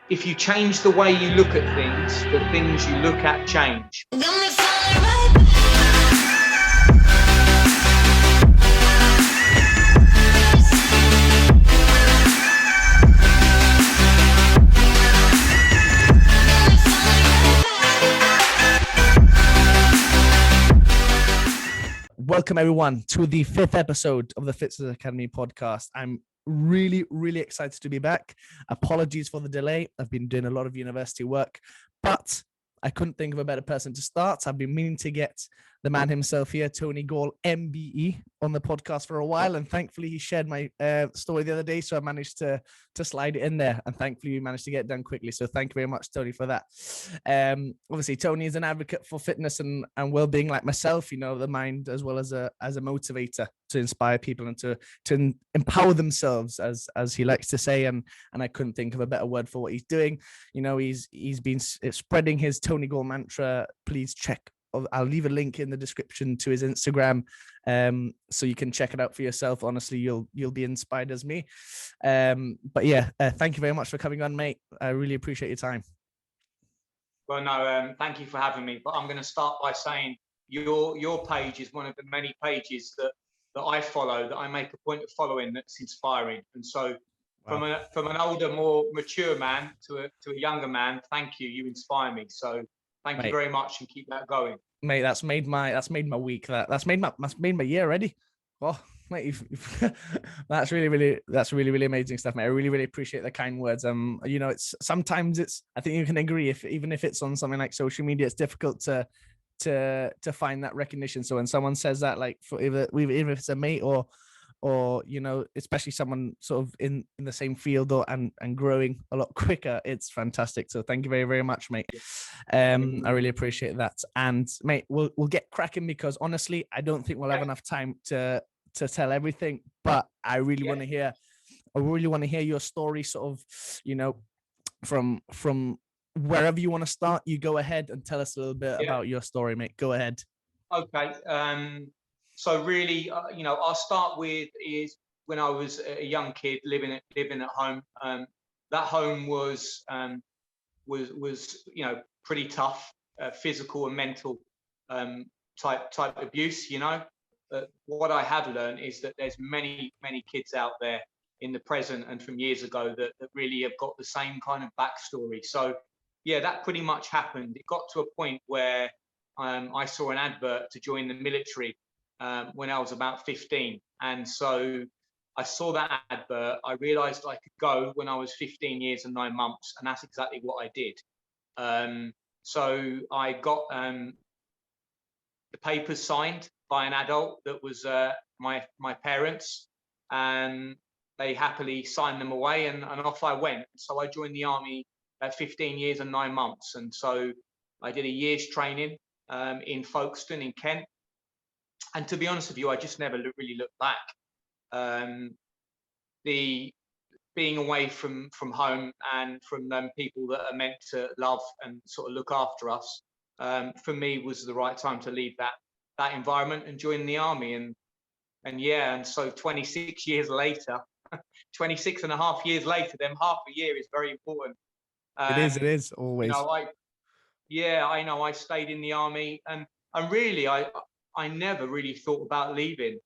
if you change the way you look at things, the things you look at change. Welcome everyone to the 5th episode of the Fitzness Academy podcast. I'm really excited to be back. Apologies for the delay. I've been doing a lot of university work, but I couldn't think of a better person to start. I've been meaning to get the man himself here, Gaul MBE, on the podcast for a while, and thankfully he shared my story the other day, so I managed to slide it in there, and thankfully we managed to get it done quickly. So thank you very much, Tony, for that. Obviously, Tony is an advocate for fitness and well-being like myself, you know, the mind as well as a motivator to inspire people and to empower themselves, as he likes to say, and I couldn't think of a better word for what he's doing. You know, he's been spreading his Tony Gaul mantra. Please check. I'll leave a link in the description to his Instagram, so you can check it out for yourself. Honestly, you'll be inspired as me. But yeah, thank you very much for coming on, mate. I really appreciate your time. Well, no, thank you for having me. But I'm going to start by saying your page is one of the many pages that I follow, that I make a point of following, that's inspiring. And so, wow, from an older, more mature man to a younger man, thank you. You inspire me. So thank you very much, and keep that going, mate. That's made my week. That's made my year already. Oh, mate, that's really amazing stuff, mate. I really appreciate the kind words. You know, sometimes I think you can agree, even if it's on something like social media, it's difficult to find that recognition. So when someone says that, like, for either if it's a mate or you know, especially someone sort of in the same field and growing a lot quicker, it's fantastic. So thank you very much, mate. I really appreciate that. And mate, we'll get cracking, because honestly, I don't think we'll have enough time to tell everything, but I really want to hear your story, sort of, you know, from wherever you want to start. You go ahead and tell us a little bit about your story, mate. Go ahead. Okay. So really, you know, I'll start with is when I was a young kid living at home. That home was you know, pretty tough, physical and mental type abuse. You know, what I have learned is that there's many kids out there in the present and from years ago that really have got the same kind of backstory. So yeah, that pretty much happened. It got to a point where I saw an advert to join the military when I was about 15. And so I saw that advert. I realized I could go when I was 15 years and 9 months. And that's exactly what I did. So I got the papers signed by an adult that was my parents. And they happily signed them away, and off I went. So I joined the army at 15 years and 9 months. And so I did a year's training in Folkestone in Kent. And to be honest with you, I just never really looked back. The being away from home and from them people that are meant to love and sort of look after us, for me was the right time to leave that environment and join the army. And so 26 years later, 26 and a half years later, then half a year is very important. It is always. You know, I know I stayed in the army, and really I never really thought about leaving.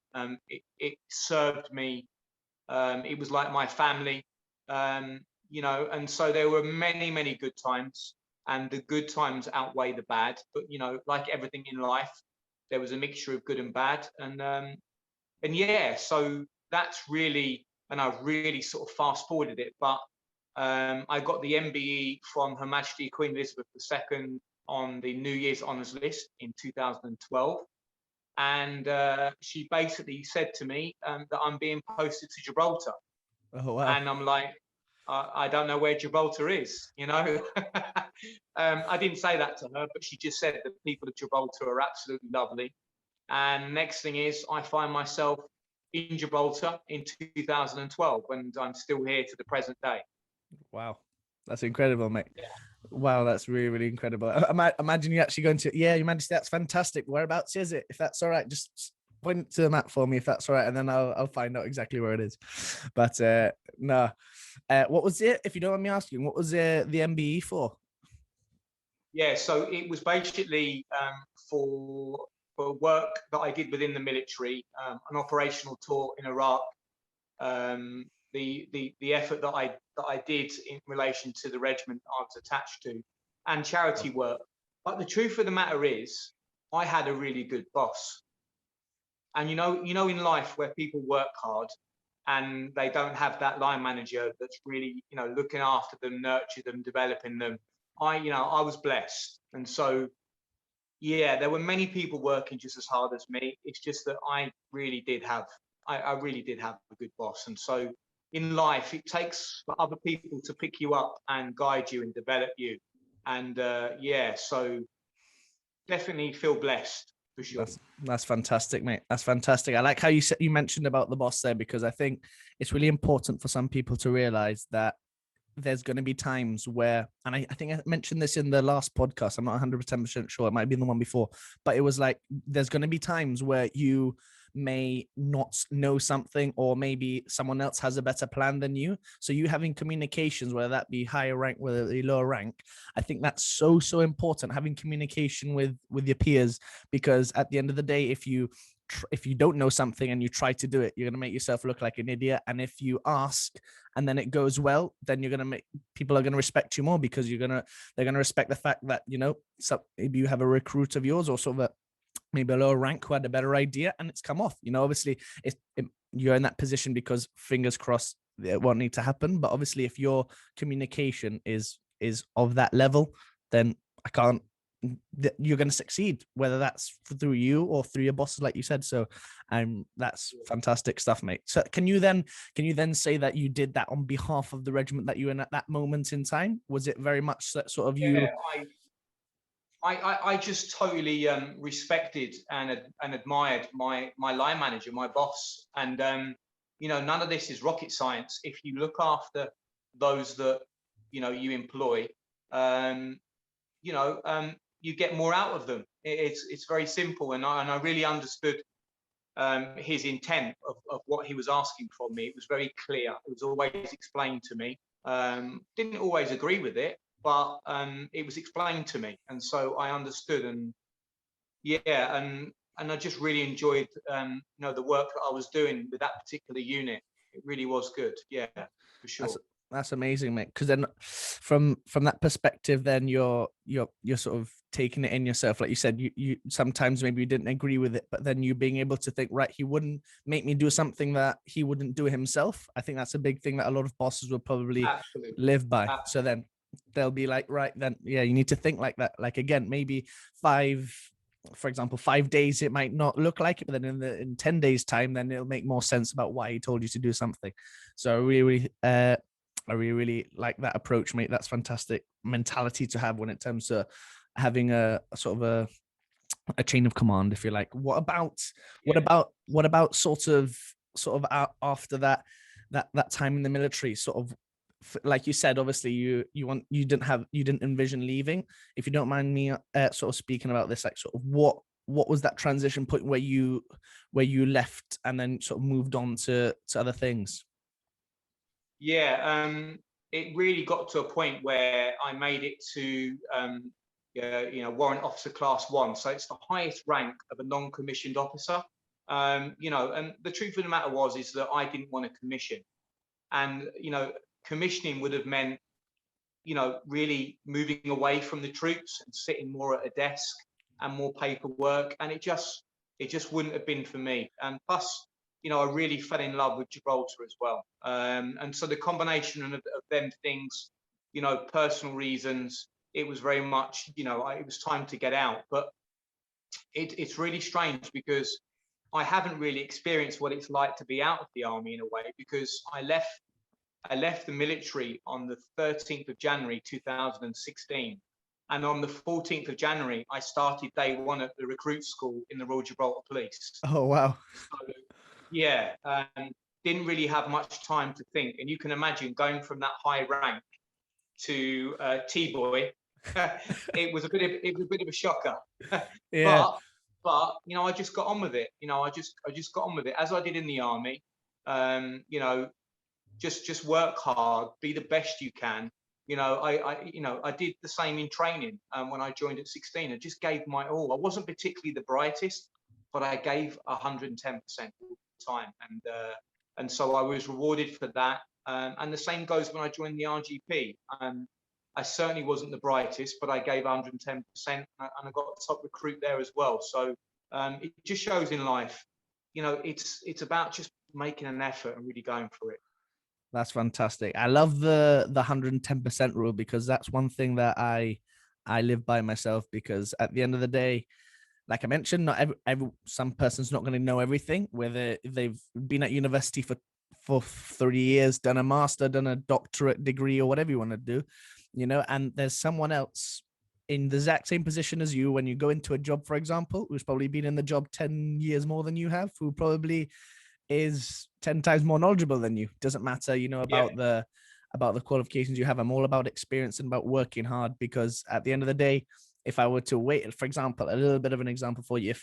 It served me. It was like my family, you know, and so there were many good times, and the good times outweigh the bad. But, you know, like everything in life, there was a mixture of good and bad. And yeah, so that's really, and I've really sort of fast forwarded it, but I got the MBE from Her Majesty Queen Elizabeth II on the New Year's Honours List in 2012. And she basically said to me that I'm being posted to Gibraltar. Oh, wow. And I'm like, I don't know where Gibraltar is, you know. I didn't say that to her, but she just said that people of Gibraltar are absolutely lovely. And next thing is, I find myself in Gibraltar in 2012, and I'm still here to the present day. Wow, that's incredible, mate. Yeah. Wow, that's really incredible. Imagine you actually going to, Your Majesty, that's fantastic. Whereabouts is it? If that's all right, just point to the map for me if that's all right, and then I'll find out exactly where it is. But no, what was it? If you don't mind me asking, what was the MBE for? Yeah, so it was basically for work that I did within the military, an operational tour in Iraq, the effort that I did in relation to the regiment I was attached to, and charity work. But the truth of the matter is, I had a really good boss. And you know, in life where people work hard and they don't have that line manager that's really, looking after them, nurture them, developing them. I was blessed. And so, yeah, there were many people working just as hard as me. It's just that I really did have a good boss. And so in life, it takes for other people to pick you up and guide you and develop you. And so definitely feel blessed. For sure. That's fantastic, mate. That's fantastic. I like how you mentioned about the boss there, because I think it's really important for some people to realize that there's going to be times where, and I think I mentioned this in the last podcast, I'm not 100% sure, it might be in the one before, but it was like, there's going to be times where you may not know something, or maybe someone else has a better plan than you. So you having communications, whether that be higher rank, whether it be lower rank, I think that's so important, having communication with your peers, because at the end of the day, if you don't know something and you try to do it, you're going to make yourself look like an idiot. And if you ask and then it goes well, then you're going to people are going to respect you more, because they're going to respect the fact that, so maybe you have a recruit of yours, or sort of maybe a lower rank who had a better idea and it's come off. Obviously you're in that position because fingers crossed it won't need to happen. But obviously if your communication is of that level, then you're going to succeed, whether that's through you or through your bosses, like you said. So that's fantastic stuff, mate. So can you then say that you did that on behalf of the regiment that you were in at that moment in time? Was it very much that sort of you? I just totally respected and admired my line manager, my boss. And none of this is rocket science. If you look after those that you employ, you get more out of them. It's very simple. And I really understood his intent of what he was asking from me. It was very clear. It was always explained to me. Didn't always agree with it, but it was explained to me, and so I understood. And and I just really enjoyed the work that I was doing with that particular unit. It really was good. Yeah, for sure. That's amazing, mate. Because then from that perspective, then you're sort of taking it in yourself. Like you said, you sometimes maybe you didn't agree with it, but then you being able to think, right, he wouldn't make me do something that he wouldn't do himself. I think that's a big thing that a lot of bosses will probably live by. Absolutely. So then they'll be like, right, then, yeah, you need to think like that. Like, again, maybe 5 days, it might not look like it, but then in 10 days time, then it'll make more sense about why he told you to do something. So I really like that approach, mate. That's fantastic mentality to have when it comes to having a sort of a chain of command, if you like. What about sort of after that time in the military, sort of, like you said, obviously you didn't envision leaving. If you don't mind me sort of speaking about this, like, sort of what was that transition point where you left and then sort of moved on to other things? Yeah, it really got to a point where I made it to Warrant Officer Class 1. So it's the highest rank of a non-commissioned officer. And the truth of the matter is that I didn't want to commission. And, commissioning would have meant, really moving away from the troops and sitting more at a desk and more paperwork. And it just wouldn't have been for me. And plus, I really fell in love with Gibraltar as well. And so the combination of them things, personal reasons, it was very much, it was time to get out. But it's really strange, because I haven't really experienced what it's like to be out of the army in a way, because I left the military on the 13th of January 2016. And on the 14th of January, I started day one at the recruit school in the Royal Gibraltar Police. Oh, wow. So, yeah, didn't really have much time to think. And you can imagine going from that high rank to T-boy, it was a bit of a shocker. Yeah. but I just got on with it. I just got on with it, as I did in the army. You know, just work hard, be the best you can. I did the same in training. When I joined at 16, I just gave my all. I wasn't particularly the brightest, but I gave 110% all the time, and so I was rewarded for that. And the same goes when I joined the RGP. I certainly wasn't the brightest, but I gave 110%, and I got a top recruit there as well. So it just shows in life, it's about just making an effort and really going for it. That's fantastic. I love the 110% rule, because that's one thing that I live by myself, because at the end of the day, like I mentioned, not every some person's not going to know everything, whether they've been at university for 3 years, done a master, done a doctorate degree, or whatever you want to do, and there's someone else in the exact same position as you when you go into a job, for example, who's probably been in the job 10 years more than you have, who probably is 10 times more knowledgeable than you. Doesn't matter, about the qualifications you have. I'm all about experience and about working hard, because at the end of the day, if I were to wait, for example, a little bit of an example for you,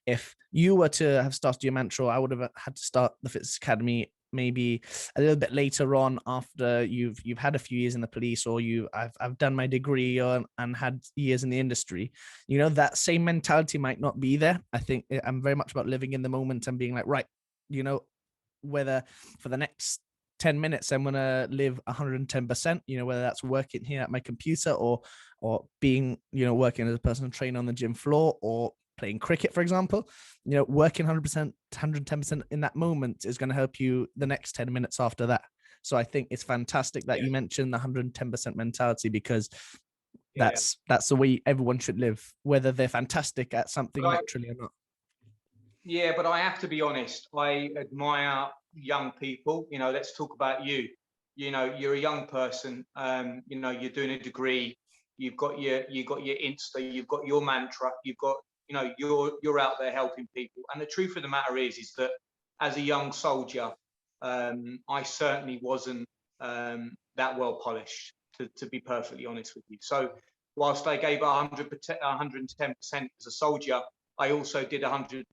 if you were to have started your mentor, I would have had to start the Fitzness Academy maybe a little bit later on, after you've had a few years in the police, or I've done my degree and had years in the industry. That same mentality might not be there. I think I'm very much about living in the moment and being like, right, whether for the next 10 minutes I'm going to live 110%, whether that's working here at my computer, or being, working as a personal trainer on the gym floor, or playing cricket, for example. Working 100%, 110% in that moment is going to help you the next 10 minutes after that. So I think it's fantastic that you mentioned the 110% mentality, because that's the way everyone should live, whether they're fantastic at something naturally or not. Yeah, but I have to be honest. I admire young people. Let's talk about you. You're a young person. You're doing a degree. You've got your Insta. You've got your mantra. You've got, you're out there helping people. And the truth of the matter is that as a young soldier, I certainly wasn't that well polished, to be perfectly honest with you. So whilst I gave 110% as a soldier, I also did 110%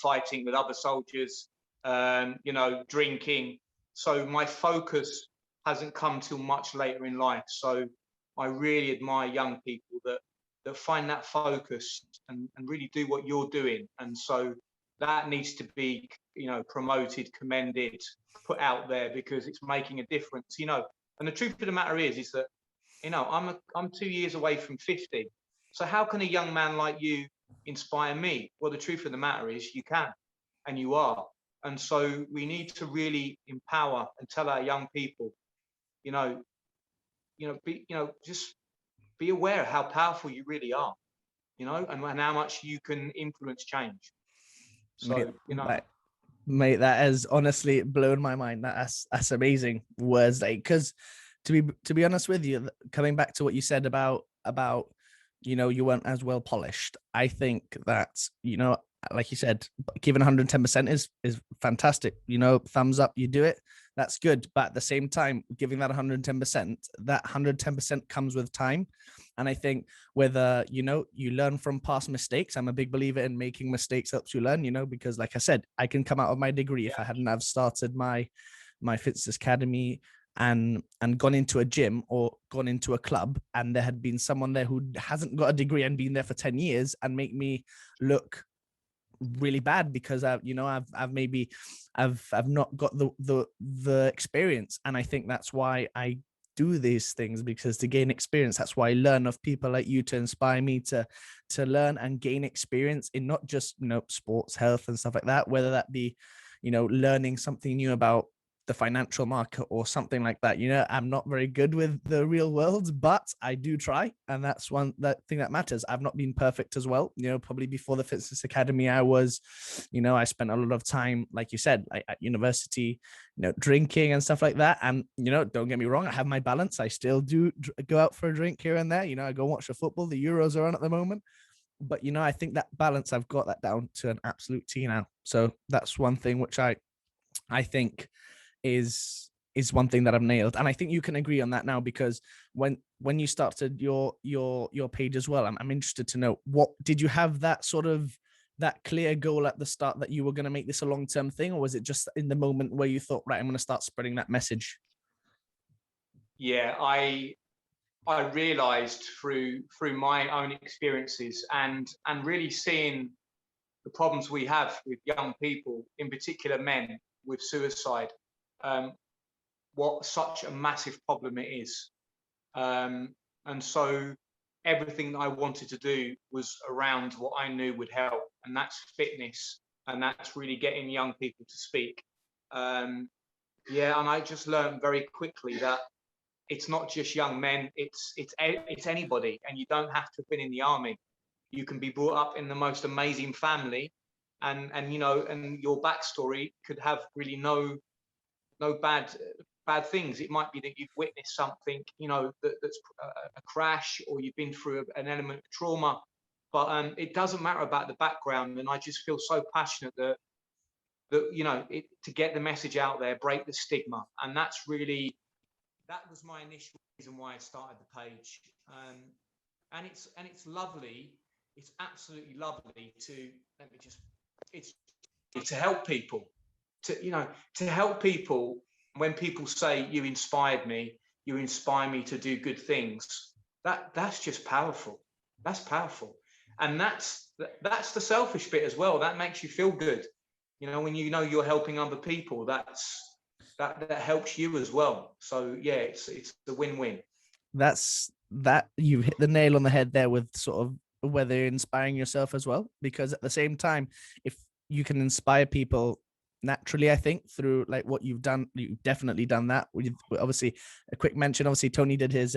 fighting with other soldiers, drinking. So my focus hasn't come till much later in life. So I really admire young people that find that focus and really do what you're doing. And so that needs to be, promoted, commended, put out there, because it's making a difference, And the truth of the matter is that, I'm 2 years away from 50. So how can a young man like you inspire me? Well, the truth of the matter is you can, and you are. And so we need to really empower and tell our young people, just be aware of how powerful you really are, and how much you can influence change. So, mate, that has honestly blown my mind. That's amazing words, like, because to be honest with you, coming back to what you said about you weren't as well polished. I think that, like you said, giving 110% is fantastic. Thumbs up, you do it. That's good. But at the same time, giving that 110%, that 110% comes with time. And I think whether, you learn from past mistakes. I'm a big believer in making mistakes helps you learn, because like I said, I can come out of my degree. If I hadn't have started my Fitzness Academy and gone into a gym or gone into a club, and there had been someone there who hasn't got a degree and been there for 10 years and make me look really bad because I've not got the experience. And I think that's why I do these things, because to gain experience. That's why I learn of people like you to inspire me to learn and gain experience in not just sports, health and stuff like that, whether that be learning something new about the financial market or something like that. I'm not very good with the real world, but I do try, and that's that thing that matters. I've not been perfect as well. Probably before the Fitzness Academy, I was, I spent a lot of time, like you said, at university, drinking and stuff like that. And don't get me wrong, I have my balance. I still do go out for a drink here and there. I go watch the football. The Euros are on at the moment. But I think that balance, I've got that down to an absolute T now. So that's one thing which I think is one thing that I've nailed. And I think you can agree on that now, because when you started your page as well, I'm interested to know, what did you have that sort of that clear goal at the start that you were going to make this a long-term thing, or was it just in the moment where you thought, right, I'm going to start spreading that message? Yeah, I realized through my own experiences and really seeing the problems we have with young people, in particular men, with suicide, what such a massive problem it is. And so everything I wanted to do was around what I knew would help, and that's fitness, and that's really getting young people to speak. Yeah, and I just learned very quickly that it's not just young men, it's anybody, and you don't have to have been in the army. You can be brought up in the most amazing family, and you know, and your backstory could have really no bad things. It might be that you've witnessed something, you know, that's a crash, or you've been through an element of trauma, but it doesn't matter about the background. And I just feel so passionate that you know, to get the message out there, break the stigma, and that was my initial reason why I started the page. And it's lovely. It's absolutely lovely to it's to help people, to help people. When people say you inspired me, you inspire me to do good things, that's just powerful. That's powerful. And that's the selfish bit as well. That makes you feel good. You know, when you know you're helping other people, that helps you as well. So yeah, it's the win-win. That you hit the nail on the head there with sort of whether you're inspiring yourself as well, because at the same time, if you can inspire people naturally, I think through like what you've done, you've definitely done that. Obviously, a quick mention, obviously Tony did his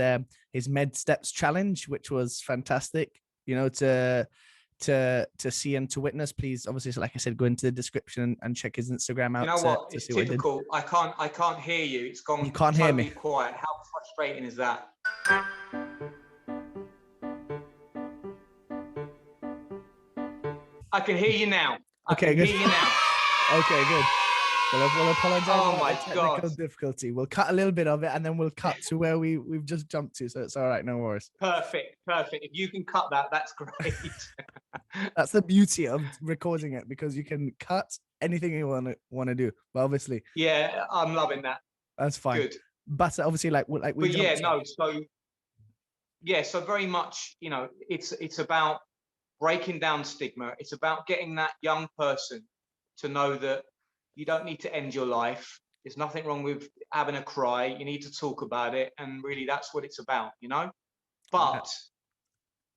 med steps challenge, which was fantastic, you know, to see and to witness. Please, obviously, like I said, go into the description and check his Instagram out. You know what? It's typical. I can't hear you. It's gone. You can't totally hear me. Quiet. How frustrating is that? I can hear you now. Okay, good. Hear you now. Okay, good. Well, we'll apologize Oh for my the technical God. difficulty. We'll cut a little bit of it, and then we'll cut to where we've just jumped to. So it's all right, no worries. Perfect. If you can cut that, that's great. That's the beauty of recording it, because you can cut anything you want to do. But obviously, Yeah, I'm loving that. that's fine. Good. But obviously, like we. But yeah, no. So very much, you know, it's about breaking down stigma. It's about getting that young person to know that you don't need to end your life. There's nothing wrong with having a cry. You need to talk about it, and really, that's what it's about, you know. But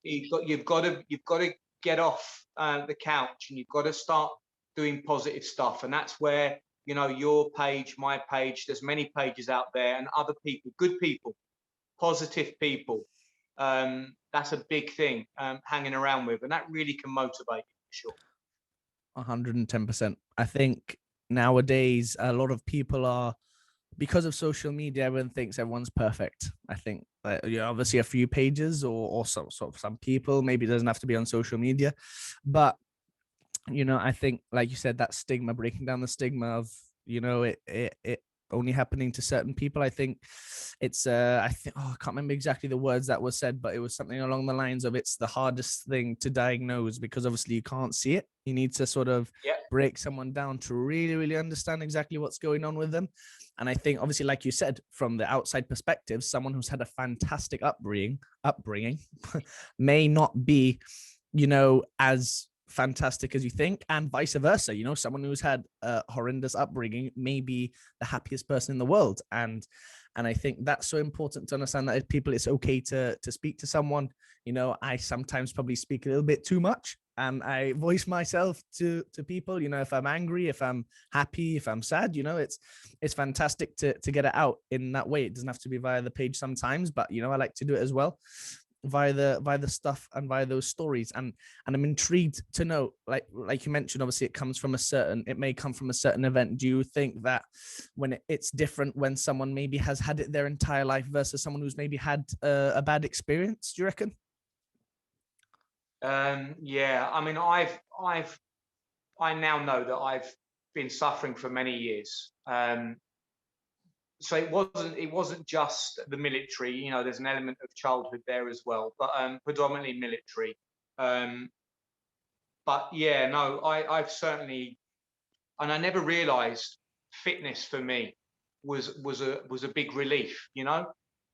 you've got to get off the couch, and you've got to start doing positive stuff. And that's where, you know, your page, my page, there's many pages out there, and other people, good people, positive people. That's a big thing, hanging around with, and that really can motivate you for sure. 110%. I think nowadays a lot of people are, because of social media, everyone thinks everyone's perfect. I think you know, obviously a few pages or some people, maybe it doesn't have to be on social media, but you know, I think, like you said, that stigma, breaking down the stigma of, you know, it only happening to certain people. I think it's I can't remember exactly the words that was said, but it was something along the lines of, it's the hardest thing to diagnose, because obviously you can't see it. You need to sort of break someone down to really understand exactly what's going on with them. And I think, obviously, like you said, from the outside perspective, someone who's had a fantastic upbringing may not be, you know, as fantastic as you think, and vice versa. You know, someone who's had a horrendous upbringing may be the happiest person in the world. And I think that's so important to understand, that people, it's okay to speak to someone. You know, I sometimes probably speak a little bit too much, and I voice myself to people. You know, if I'm angry, if I'm happy, if I'm sad, you know, it's fantastic to get it out in that way. It doesn't have to be via the page sometimes, but you know, I like to do it as well, via the stuff and via those stories. And I'm intrigued to know, like you mentioned, obviously it may come from a certain event. Do you think that when it's different when someone maybe has had it their entire life versus someone who's maybe had a bad experience, do you reckon? Yeah, I mean, I now know that I've been suffering for many years. So it wasn't just the military. You know, there's an element of childhood there as well, but predominantly military. but yeah, no, I've certainly, and I never realised fitness for me was a big relief.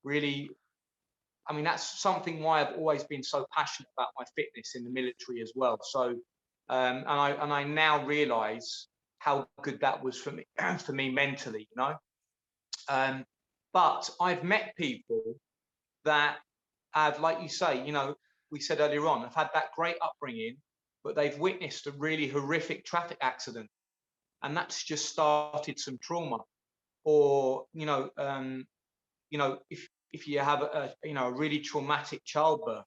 Really. I mean, that's something why I've always been so passionate about my fitness in the military as well. So, and I now realise how good that was for me, for me mentally. Um, but I've met people that have, like you say, we said earlier on, have had that great upbringing, but they've witnessed a really horrific traffic accident, and that's just started some trauma. Or if you have a really traumatic childbirth,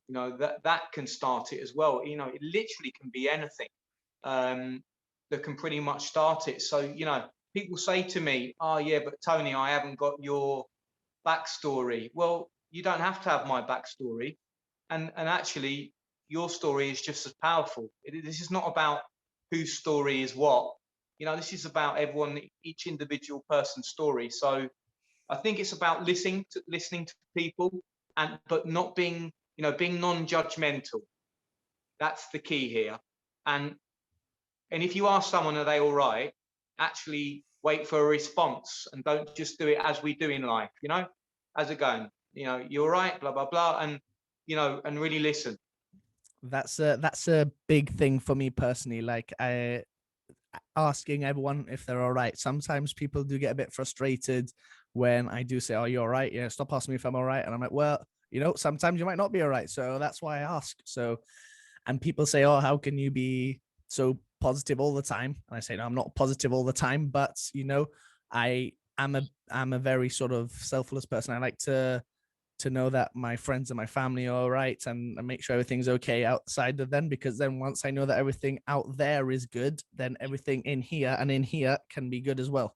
that can start it as well. It literally can be anything that can pretty much start it. So people say to me, "Oh yeah, but Tony, I haven't got your backstory." Well, you don't have to have my backstory, and actually, your story is just as powerful. This is not about whose story is what. This is about everyone, each individual person's story. So I think it's about listening to people, but not being non-judgmental. That's the key here. And if you ask someone, are they all right? Actually wait for a response and don't just do it as we do in life. How's it going? You're right, blah blah blah, and really listen. That's a big thing for me personally. Like, asking everyone if they're all right. Sometimes people do get a bit frustrated when I do say, "Oh, you're all right. Yeah, stop asking me if I'm all right." And I'm like, "Well, sometimes you might not be all right. So that's why I ask." So, and people say, "Oh, how can you be so positive all the time?" And I say, "No, I'm not positive all the time, but I'm a very sort of selfless person. I like to know that my friends and my family are all right, and make sure everything's okay outside of them, because then once I know that everything out there is good, then everything in here can be good as well,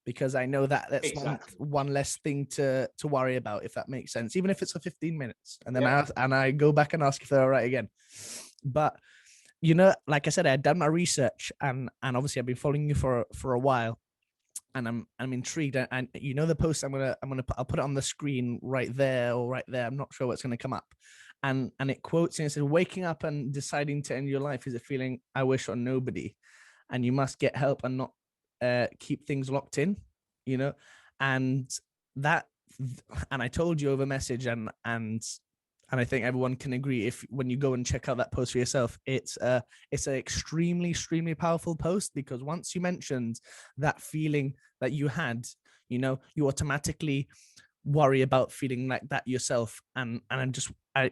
because I know that that's Exactly. one less thing to worry about, if that makes sense, even if it's for 15 minutes, and then Yep. I go back and ask if they're all right again. But like I said, I had done my research, and obviously I've been following you for a while, and I'm intrigued. And the post I'll put it on the screen right there or right there. I'm not sure what's gonna come up. And it quotes, and it says, "Waking up and deciding to end your life is a feeling I wish on nobody, and you must get help and not keep things locked in." And that, and I told you over message, and I think everyone can agree, if when you go and check out that post for yourself, it's an extremely, extremely powerful post, because once you mentioned that feeling that you had, you automatically worry about feeling like that yourself. And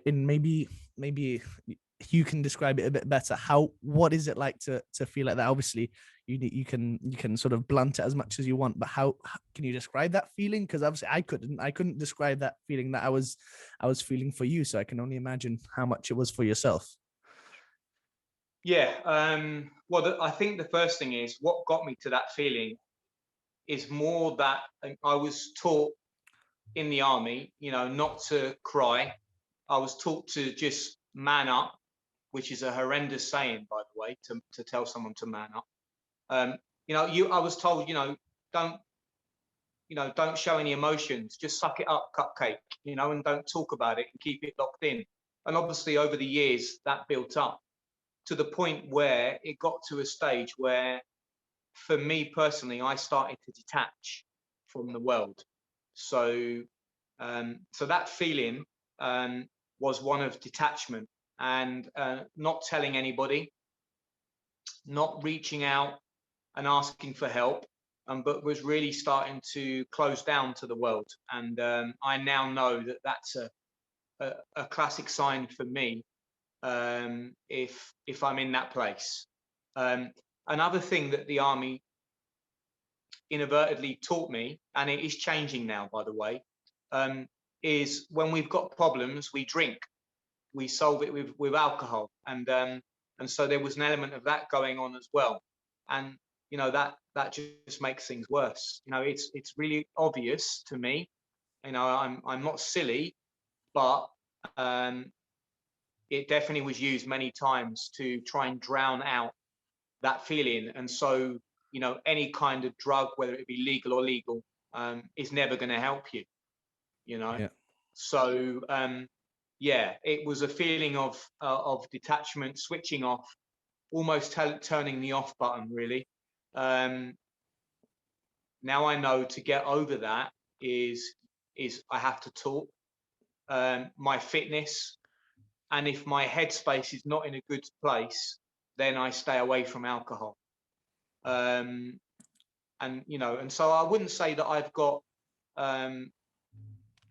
maybe you can describe it a bit better. What is it like to feel like that? Obviously, you can sort of blunt it as much as you want, but how can you describe that feeling? Because obviously I couldn't describe that feeling that I was feeling for you, so I can only imagine how much it was for yourself. Yeah. Well, I think the first thing is, what got me to that feeling is more that I was taught in the army, not to cry. I was taught to just man up, which is a horrendous saying, by the way, to tell someone to man up. I was told, don't, don't show any emotions, just suck it up, cupcake, and don't talk about it and keep it locked in. And obviously, over the years, that built up to the point where it got to a stage where, for me personally, I started to detach from the world. So, so that feeling was one of detachment, and not telling anybody, not reaching out and asking for help, but was really starting to close down to the world. And I now know that that's a classic sign for me, if I'm in that place. Um, Another thing that the army inadvertently taught me, and it is changing now, by the way, um, is when we've got problems, we drink, we solve it with alcohol, and so there was an element of that going on as well, and that just makes things worse. It's really obvious to me. I'm not silly, but um, it definitely was used many times to try and drown out that feeling. And so, any kind of drug, whether it be legal or legal, is never going to help you, you know. Yeah. So, yeah, it was a feeling of detachment, switching off, almost turning the off button, really. Um, Now I know to get over that is I have to talk. My fitness, and if my headspace is not in a good place, then I stay away from alcohol. Um, and so I wouldn't say that I've got um,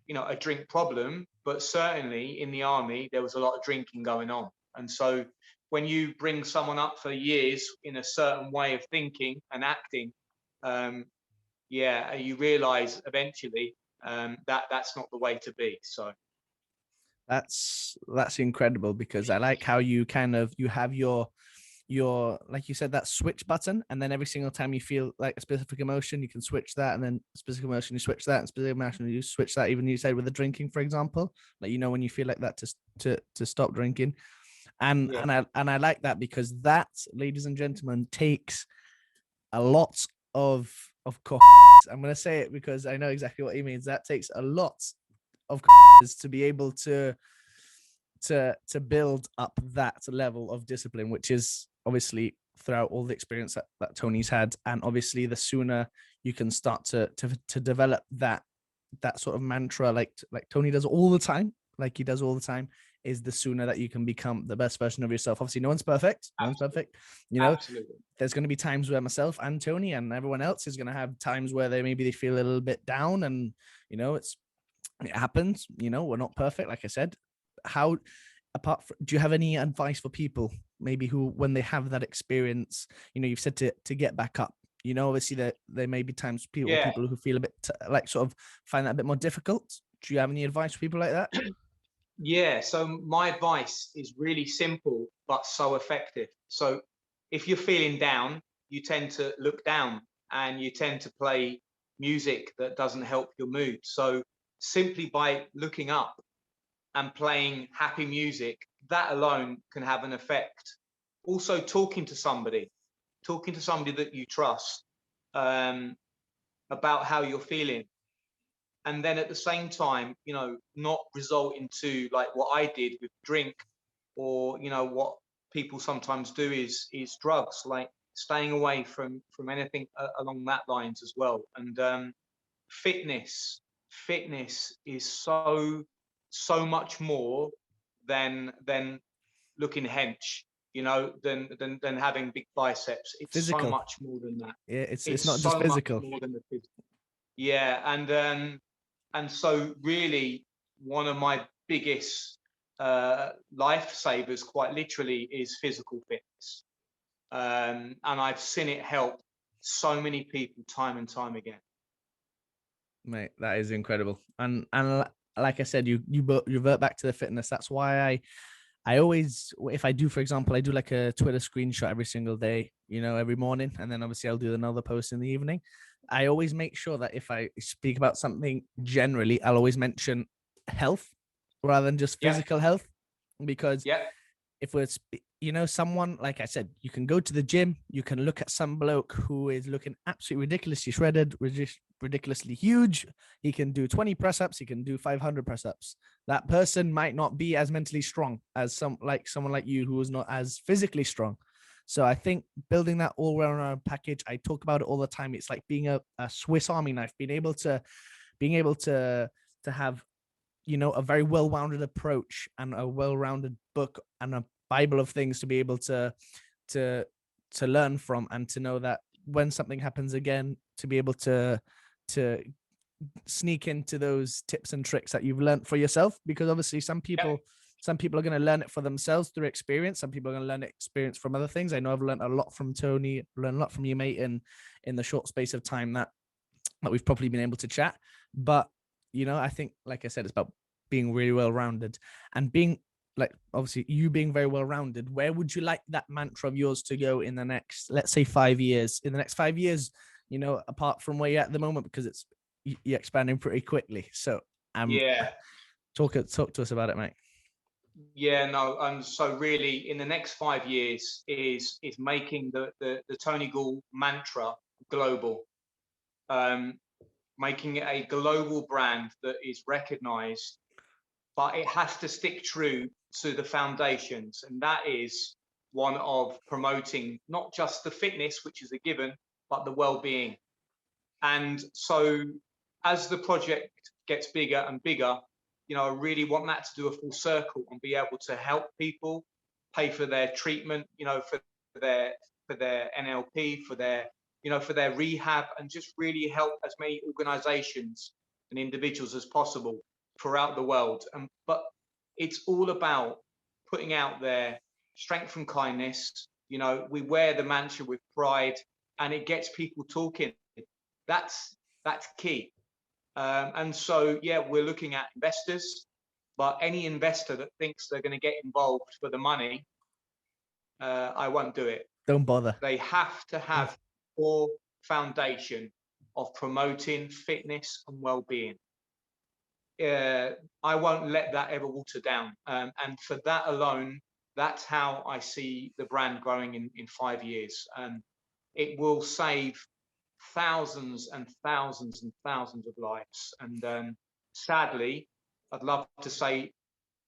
a drink problem, but certainly in the army there was a lot of drinking going on. And so when you bring someone up for years in a certain way of thinking and acting, um, yeah, you realize eventually that that's not the way to be. So That's incredible, because I like how you kind of you have your like you said, that switch button, and then every single time you feel like a specific emotion, you can switch that, and then specific emotion you switch that, and specific emotion you switch that. Even you said with the drinking, for example, like when you feel like that, to stop drinking. and yeah, and I like that, because that, ladies and gentlemen, takes a lot of co- I'm going to say it because I know exactly what he means. That takes a lot of to be able to build up that level of discipline, which is obviously throughout all the experience that Tony's had. And obviously the sooner you can start to develop that sort of mantra, like Tony does all the time, is the sooner that you can become the best version of yourself. Obviously no one's perfect. absolutely. There's going to be times where myself and Tony and everyone else is going to have times where they feel a little bit down, and it happens. We're not perfect, like I said. How do you have any advice for people maybe who, when they have that experience, you've said to get back up, obviously there may be times Yeah, people who feel a bit like sort of find that a bit more difficult. Do you have any advice for people like that? yeah. So my advice is really simple but so effective. So if you're feeling down, you tend to look down and you tend to play music that doesn't help your mood. So simply by looking up and playing happy music, that alone can have an effect. Also, talking to somebody that you trust um, about how you're feeling. And then at the same time, not result into like what I did with drink, or what people sometimes do is drugs, like staying away from anything along that lines as well. And fitness fitness is so much more than looking hench, than having big biceps. It's so Physical. much more than that. Yeah, it's It's not just so much physical. more than the physical. Yeah, and so really one of my biggest lifesavers, quite literally, is physical fitness. And I've seen it help so many people time and time again. Mate, that is incredible. And like I said, you revert back to the fitness. That's why I always, if I do, for example, I do like a Twitter screenshot every single day, every morning, and then obviously I'll do another post in the evening. I always make sure that if I speak about something generally, I'll always mention health rather than just Yeah, physical health, because yeah, if we're someone, like I said, you can go to the gym, you can look at some bloke who is looking absolutely ridiculously shredded, ridiculously huge. He can do 20 press-ups, he can do 500 press-ups. That person might not be as mentally strong as someone like you, who is not as physically strong. So I think building that all-round package, I talk about it all the time. It's like being a Swiss Army knife, being able to have a very well-rounded approach and a well-rounded book and a Bible of things to be able to to learn from, and to know that when something happens again, to be able to sneak into those tips and tricks that you've learned for yourself. Because obviously some yeah, people are going to learn it for themselves through experience. Some people are going to learn experience from other things. I know I've learned a lot from Tony, learned a lot from you, mate, in the short space of time that we've probably been able to chat. But I think, like I said, it's about being really well-rounded, and being, like, obviously you being very well-rounded. Where would you like that mantra of yours to go in the next, let's say, 5 years? In the next 5 years, apart from where you're at the moment, because you're expanding pretty quickly. So yeah, talk to us about it, mate. yeah. No, so really, in the next 5 years is making the Tony Gaul mantra global, um, making it a global brand that is recognised but it has to stick true to the foundations. And that is one of promoting not just the fitness, which is a given, but the well-being. And so as the project gets bigger and bigger, I really want that to do a full circle and be able to help people pay for their treatment, for their NLP, for their rehab, and just really help as many organizations and individuals as possible throughout the world. But it's all about putting out there strength and kindness. We wear the mantra with pride, and it gets people talking. That's key. And so, we're looking at investors, but any investor that thinks they're going to get involved for the money, I won't do it. Don't bother. They have to have core foundation of promoting fitness and well-being. I won't let that ever water down. And for that alone, that's how I see the brand growing in 5 years. It will save thousands and thousands and thousands of lives. And sadly, I'd love to say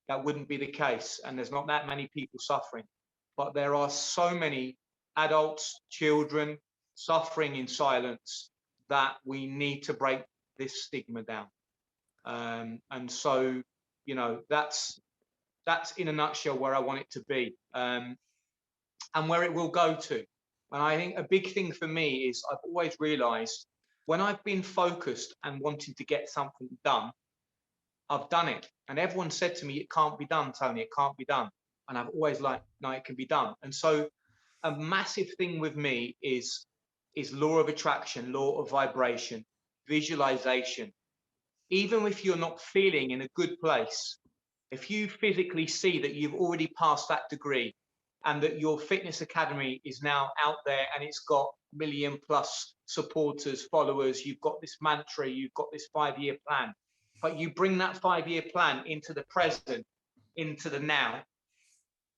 that wouldn't be the case, and there's not that many people suffering. But there are so many adults, children suffering in silence that we need to break this stigma down. And so, that's in a nutshell where I want it to be, and where it will go to. And I think a big thing for me is I've always realized when I've been focused and wanting to get something done, I've done it. And everyone said to me, it can't be done, Tony, it can't be done. And I've always like, no, it can be done. And so a massive thing with me is law of attraction, law of vibration, visualization. Even if you're not feeling in a good place, if you physically see that you've already passed that degree and that your fitness academy is now out there and it's got 1 million+ supporters, followers, you've got this mantra, you've got this 5-year plan, but you bring that 5-year plan into the present, into the now,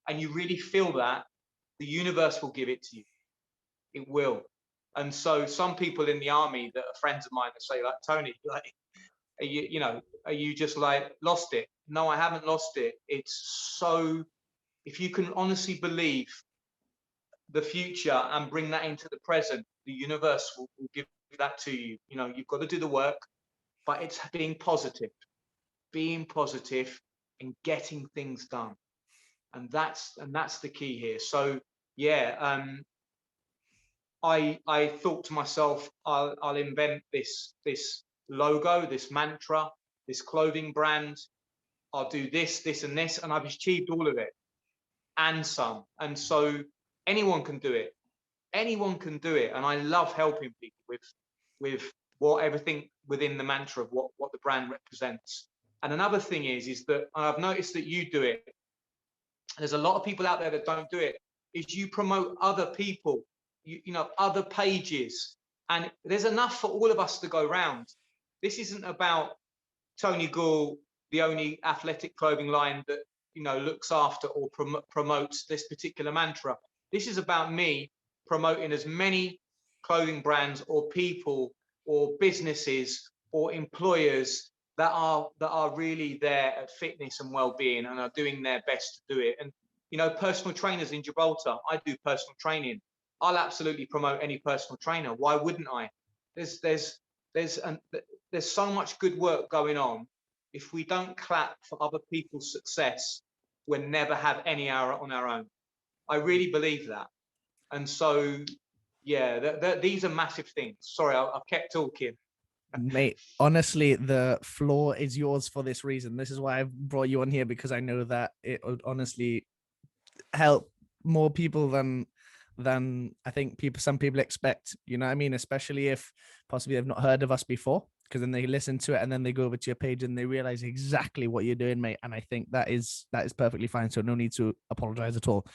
and you really feel that, the universe will give it to you. It will. And so some people in the army that are friends of mine that say, like, Tony, like, are you just like lost it? No, I haven't lost it. It's so, if you can honestly believe the future and bring that into the present, the universe will give that to you. You've got to do the work, but it's being positive and getting things done. And that's the key here. So I thought to myself, I'll invent this logo, this mantra, this clothing brand. I'll do this, and this, and I've achieved all of it and some. And so anyone can do it. Anyone can do it. And I love helping people with what everything within the mantra of what the brand represents. And another thing is that, and I've noticed that you do it, there's a lot of people out there that don't do it, is you promote other people, other pages. And there's enough for all of us to go round. This isn't about Tony Gaul, the only athletic clothing line that, looks after or promotes this particular mantra. This is about me promoting as many clothing brands or people or businesses or employers that are really there at fitness and well-being and are doing their best to do it. And personal trainers in Gibraltar, I do personal training. I'll absolutely promote any personal trainer. Why wouldn't I? There's so much good work going on. If we don't clap for other people's success, we'll never have any hour on our own. I really believe that. And so, these are massive things. Sorry, I've kept talking. Mate, honestly, the floor is yours for this reason. This is why I've brought you on here, because I know that it would honestly help more people than I think some people expect. You know what I mean? Especially if possibly they've not heard of us before, because then they listen to it and then they go over to your page and they realize exactly what you're doing, mate. And I think that is perfectly fine. So no need to apologize at all.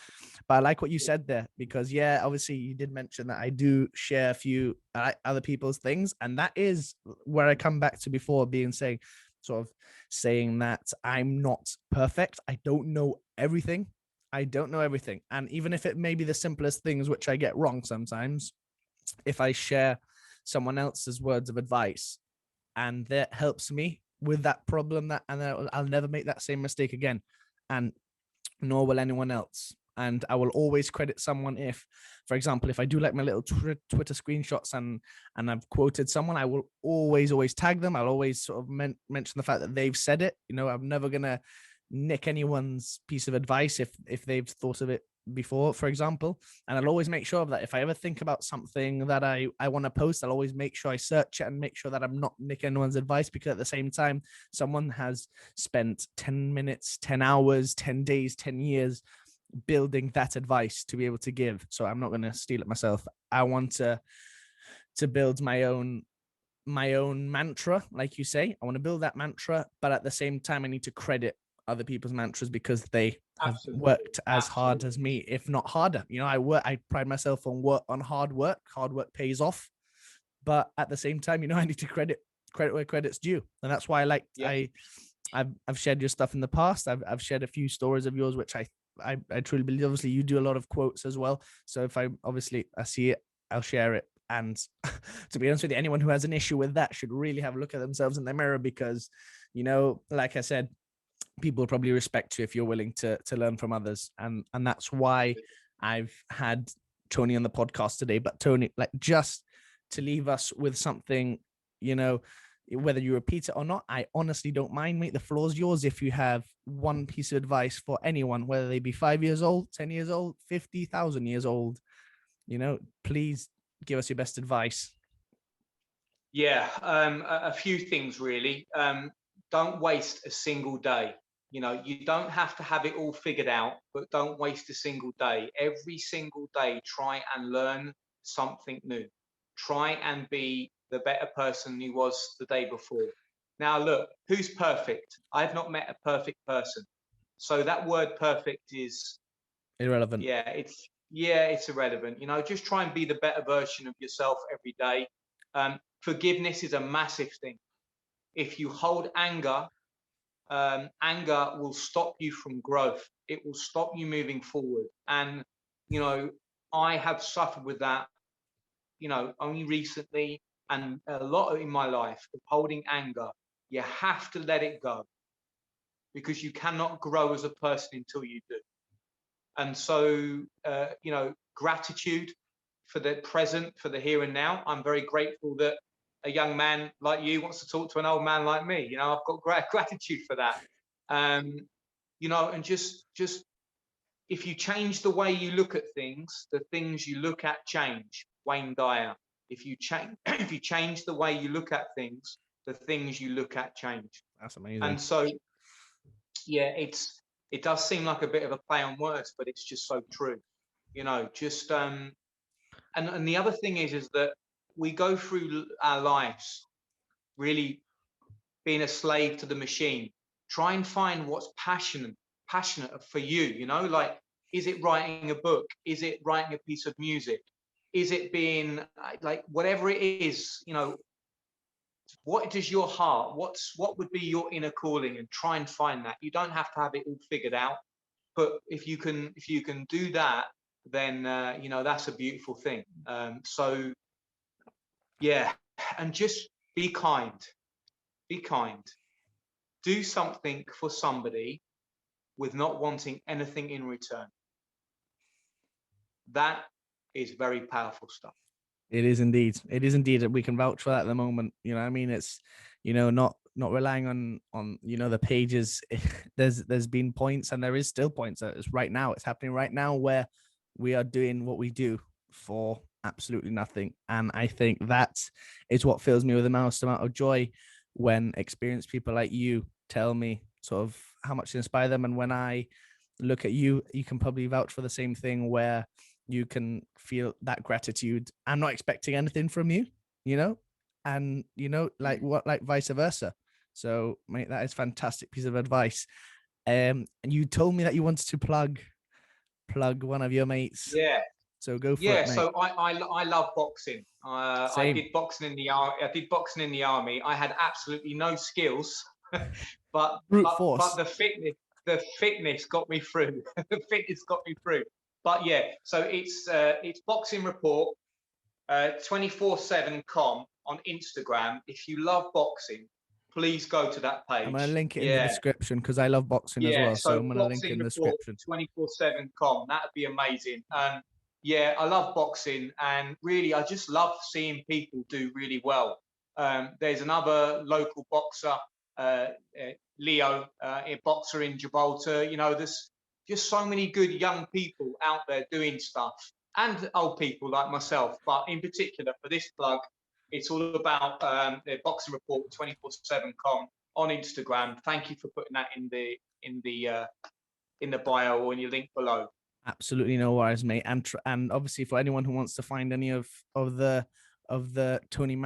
But I like what you said there, because obviously you did mention that I do share a few other people's things. And that is where I come back to before, saying that I'm not perfect. I don't know everything. And even if it may be the simplest things, which I get wrong sometimes, if I share someone else's words of advice and that helps me with that problem, and I'll never make that same mistake again, and nor will anyone else. And I will always credit someone if, for example, if I do like my little Twitter screenshots and I've quoted someone, I will always tag them. I'll always sort of mention the fact that they've said it. You know, I'm never gonna nick anyone's piece of advice if they've thought of it before, for example. And I'll always make sure of that. If I ever think about something that I want to post, I'll always make sure I search it and make sure that I'm not nicking anyone's advice, because at the same time, someone has spent 10 minutes, 10 hours, 10 days, 10 years building that advice to be able to give. So I'm not going to steal it myself. I want to build my own mantra, like you say. I want to build that mantra, but at the same time, I need to credit other people's mantras because they have worked as hard as me, if not harder. You know, I pride myself on hard work. Hard work pays off, but at the same time, you know, I need to credit where credit's due, and that's why I've shared your stuff in the past. I've shared a few stories of yours, which I truly believe. Obviously, you do a lot of quotes as well. So if I see it, I'll share it. And to be honest with you, anyone who has an issue with that should really have a look at themselves in the mirror, because, you know, like I said, people probably respect you if you're willing to learn from others. And that's why I've had Tony on the podcast today. But Tony, like, just to leave us with something, you know, whether you repeat it or not, I honestly don't mind, mate. The floor's yours. If you have one piece of advice for anyone, whether they be 5 years old, 10 years old, 50,000 years old, you know, please give us your best advice. Yeah, a few things really. Don't waste a single day. You know, you don't have to have it all figured out, but don't waste a single day. Every single day, try and learn something new. Try and be the better person you was the day before. Now, look, who's perfect? I've not met a perfect person. So that word perfect is irrelevant. Yeah, it's irrelevant. You know, just try and be the better version of yourself every day. Forgiveness is a massive thing. If you hold anger, anger will stop you from growth. It will stop you moving forward. And, you know, I have suffered with that, you know, only recently, and a lot in my life of holding anger. You have to let it go, because you cannot grow as a person until you do. And so, you know, gratitude for the present, for the here and now. I'm very grateful that a young man like you wants to talk to an old man like me. You know, I've got gratitude for that. You know, and just if you change the way you look at things, the things you look at change. Wayne Dyer. If you change the way you look at things, the things you look at change. That's amazing. And so, yeah, it does seem like a bit of a play on words, but it's just so true. You know, just and the other thing is that we go through our lives really being a slave to the machine. Try and find what's passionate for you. You know, like, is it writing a book? Is it writing a piece of music? Is it being like, whatever it is, you know, what does your heart, what would be your inner calling, and try and find that. You don't have to have it all figured out, but if you can do that, then you know, that's a beautiful thing. So yeah, and just be kind. Do something for somebody with not wanting anything in return. That is very powerful stuff. It is indeed. We can vouch for that at the moment. You know, I mean, it's, you know, not relying on, you know, the pages. There's been points, and there is still points that it's right now. It's happening right now where we are doing what we do for absolutely nothing. And I think that is what fills me with the most amount of joy when experienced people like you tell me sort of how much to inspire them. And when I look at you, you can probably vouch for the same thing, where you can feel that gratitude. I'm not expecting anything from you, you know, and, you know, like vice versa. So, mate, that is a fantastic piece of advice. And you told me that you wanted to plug one of your mates. Yeah. So go for it, mate. So I love boxing. I did boxing in the army. I had absolutely no skills, but the fitness got me through. The fitness got me through. But yeah, so it's Boxing Report, 24/7 com on Instagram. If you love boxing, please go to that page. I'm going to link it in the description because I love boxing as well. So I'm going to link it in the description. 247.com. That would be amazing. Yeah, I love boxing, and really, I just love seeing people do really well. There's another local boxer, Leo, a boxer in Gibraltar. You know, there's just so many good young people out there doing stuff, and old people like myself. But in particular, for this plug, it's all about the Boxing Report 247.com on Instagram. Thank you for putting that in the bio or in your link below. Absolutely no worries, mate. And obviously for anyone who wants to find any of the Tony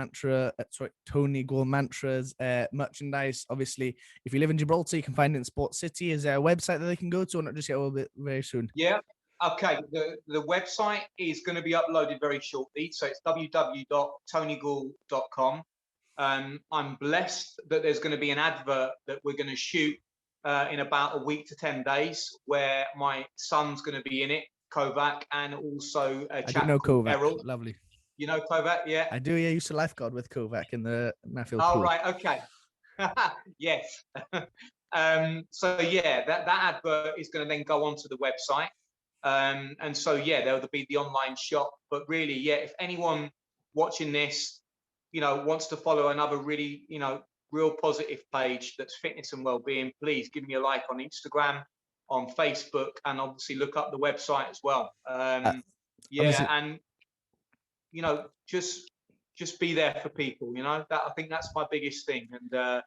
Gaul Mantras merchandise, obviously if you live in Gibraltar, you can find it in Sports City. Is there a website that they can go to, or not just yet? A little bit very soon. Yeah. Okay. The website is going to be uploaded very shortly, so it's www.tonygaul.com. I'm blessed that there's going to be an advert that we're going to shoot in about a week to 10 days, where my son's going to be in it, Kovac, and also a chap called Errol. Lovely. You know Kovac, yeah? I do. Yeah, I used to lifeguard with Kovac in the Nuffield pool. Oh, right, okay. Yes. So yeah, that advert is going to then go onto the website. And so yeah, there'll be the online shop. But really, yeah, if anyone watching this, you know, wants to follow another really, you know, real positive page that's fitness and well-being, please give me a like on Instagram, on Facebook, and obviously look up the website as well. Yeah, and you know, just be there for people. You know, that I think that's my biggest thing. And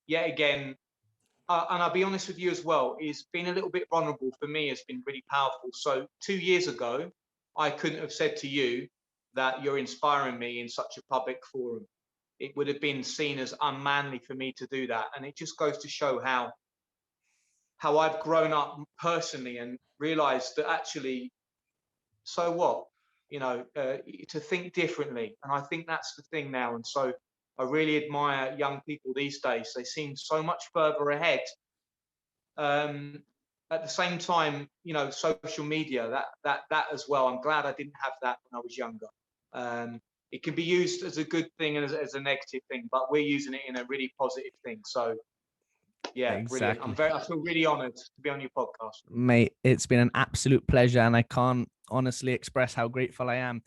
yeah, again, and I'll be honest with you as well, is being a little bit vulnerable for me has been really powerful. So 2 years ago, I couldn't have said to you that you're inspiring me in such a public forum. It would have been seen as unmanly for me to do that. And it just goes to show how I've grown up personally and realized that actually, so what, you know, to think differently. And I think that's the thing now. And so I really admire young people these days. They seem so much further ahead. At the same time, you know, social media, that as well. I'm glad I didn't have that when I was younger. It can be used as a good thing and as a negative thing, but we're using it in a really positive thing. So yeah, exactly. brilliant. I feel really honored to be on your podcast. Mate, it's been an absolute pleasure, and I can't honestly express how grateful I am.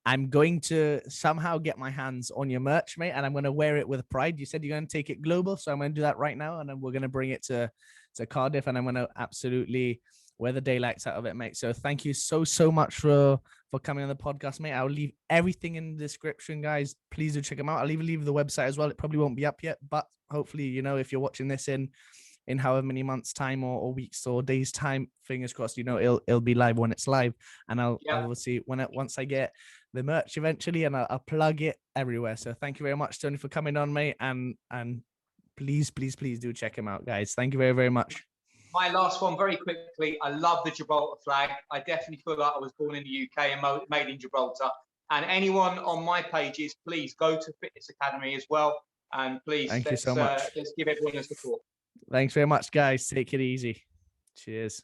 I'm going to somehow get my hands on your merch, mate, and I'm going to wear it with pride. You said you're going to take it global, so I'm going to do that right now, and then we're going to bring it to Cardiff, and I'm going to absolutely wear the daylights out of it, mate. So thank you so much for coming on the podcast, mate. I'll leave everything in the description, guys. Please do check them out. I'll even leave the website as well. It probably won't be up yet, but hopefully, you know, if you're watching this in however many months time or weeks or days time, fingers crossed, you know, it'll be live when it's live. And I'll see once I get the merch eventually, and I'll plug it everywhere. So thank you very much, Tony, for coming on, mate. And please do check him out, guys. Thank you very, very much. My last one, very quickly. I love the Gibraltar flag. I definitely feel like I was born in the UK and made in Gibraltar. And anyone on my pages, please go to Fitness Academy as well. And please, thank you so much. Let's give everyone a support. Thanks very much, guys. Take it easy. Cheers.